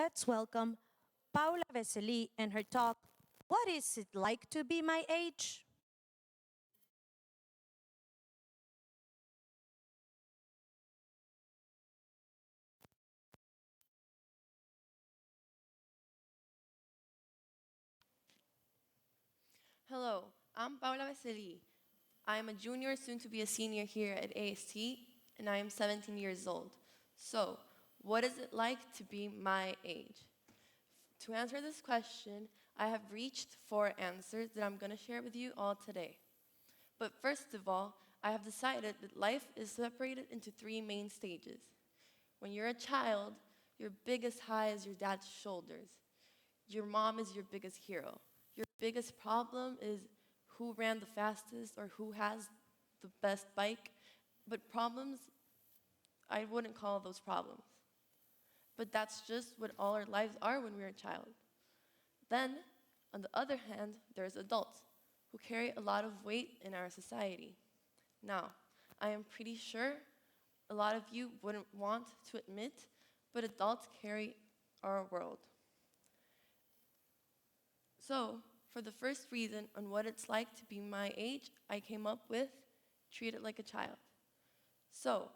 Let's welcome Paula Vesely and her talk, What is it like to be my age? Hello, I'm Paula Vesely. I am a junior, soon to be a senior here at A.S.T, and I am 17 years old. So, what is it like to be my age? To answer this question, I have reached 4 answers that I'm going to share with you all today. But first of all, I have decided that life is separated into 3 main stages. When you're a child, your biggest high is your dad's shoulders. Your mom is your biggest hero. Your biggest problem is who ran the fastest or who has the best bike. But problems, I wouldn't call those problems. But that's just what all our lives are when we're a child. Then, on the other hand, there's adults who carry a lot of weight in our society. Now, I am pretty sure a lot of you wouldn't want to admit, but adults carry our world. So, for the first reason on what it's like to be my age, I came up with treat it like a child. So,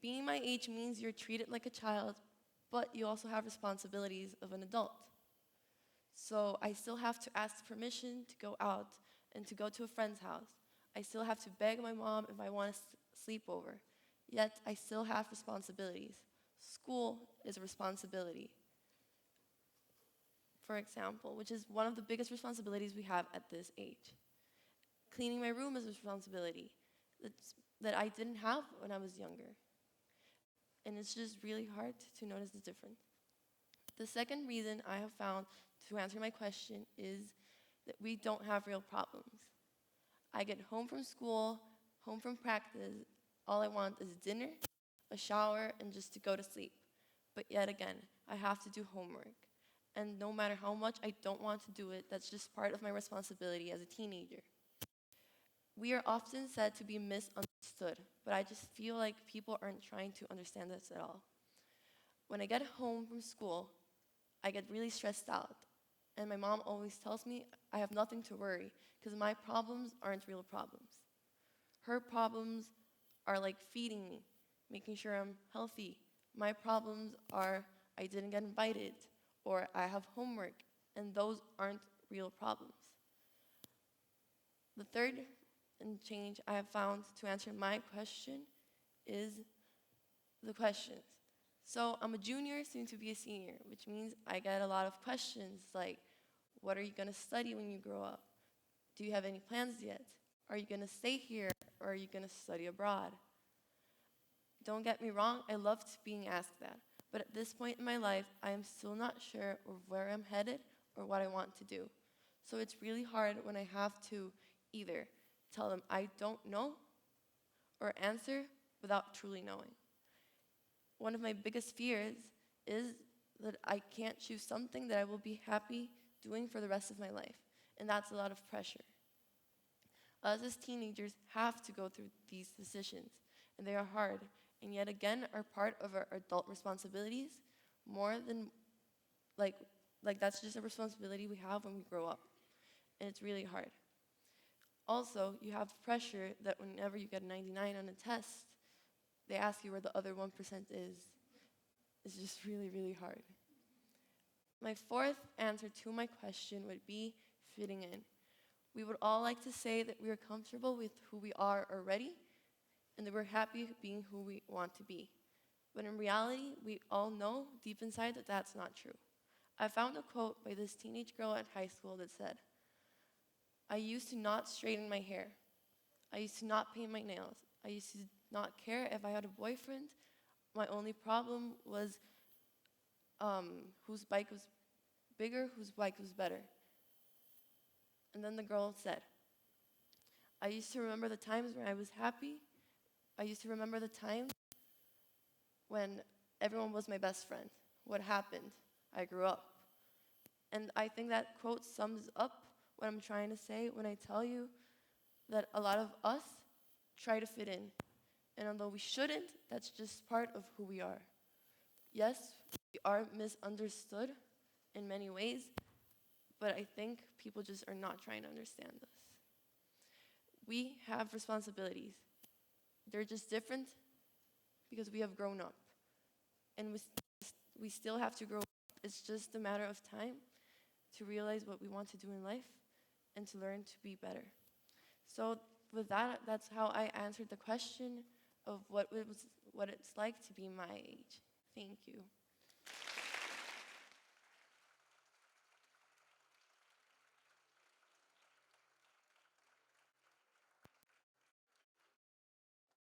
being my age means you're treated like a child, but you also have responsibilities of an adult. So, I still have to ask permission to go out and to go to a friend's house. I still have to beg my mom if I want to sleep over. Yet, I still have responsibilities. School is a responsibility, for example, which is one of the biggest responsibilities we have at this age. Cleaning my room is a responsibility that I didn't have when I was younger. And it's just really hard to notice the difference. The second reason I have found to answer my question is that we don't have real problems. I get home from school, home from practice, all I want is dinner, a shower, and just to go to sleep. But yet again, I have to do homework. And no matter how much I don't want to do it, that's just part of my responsibility as a teenager. We are often said to be misunderstood, but I just feel like people aren't trying to understand us at all. When I get home from school, I get really stressed out. And my mom always tells me I have nothing to worry because my problems aren't real problems. Her problems are like feeding me, making sure I'm healthy. My problems are I didn't get invited or I have homework, and those aren't real problems. The third change I have found to answer my question is the questions. So I'm a junior, soon to be a senior, which means I get a lot of questions like, what are you going to study when you grow up? Do you have any plans yet? Are you going to stay here or are you going to study abroad? Don't get me wrong, I loved being asked that. But at this point in my life, I am still not sure of where I'm headed or what I want to do. So it's really hard when I have to either tell them I don't know or answer without truly knowing. One of my biggest fears is that I can't choose something that I will be happy doing for the rest of my life. And that's a lot of pressure. Us as teenagers have to go through these decisions, and they are hard, and yet again are part of our adult responsibilities more than like that's just a responsibility we have when we grow up, and it's really hard. Also, you have pressure that whenever you get a 99 on a test, they ask you where the other 1% is. It's just really, really hard. My fourth answer to my question would be fitting in. We would all like to say that we are comfortable with who we are already and that we're happy being who we want to be. But in reality, we all know deep inside that that's not true. I found a quote by this teenage girl at high school that said, I used to not straighten my hair. I used to not paint my nails. I used to not care if I had a boyfriend. My only problem was whose bike was bigger, whose bike was better. And then the girl said, I used to remember the times when I was happy. I used to remember the times when everyone was my best friend. What happened? I grew up. And I think that quote sums up what I'm trying to say when I tell you that a lot of us try to fit in. And although we shouldn't, that's just part of who we are. Yes, we are misunderstood in many ways, but I think people just are not trying to understand us. We have responsibilities. They're just different because we have grown up. And we still have to grow up. It's just a matter of time to realize what we want to do in life and to learn to be better. So with that, that's how I answered the question of what it's like to be my age. Thank you.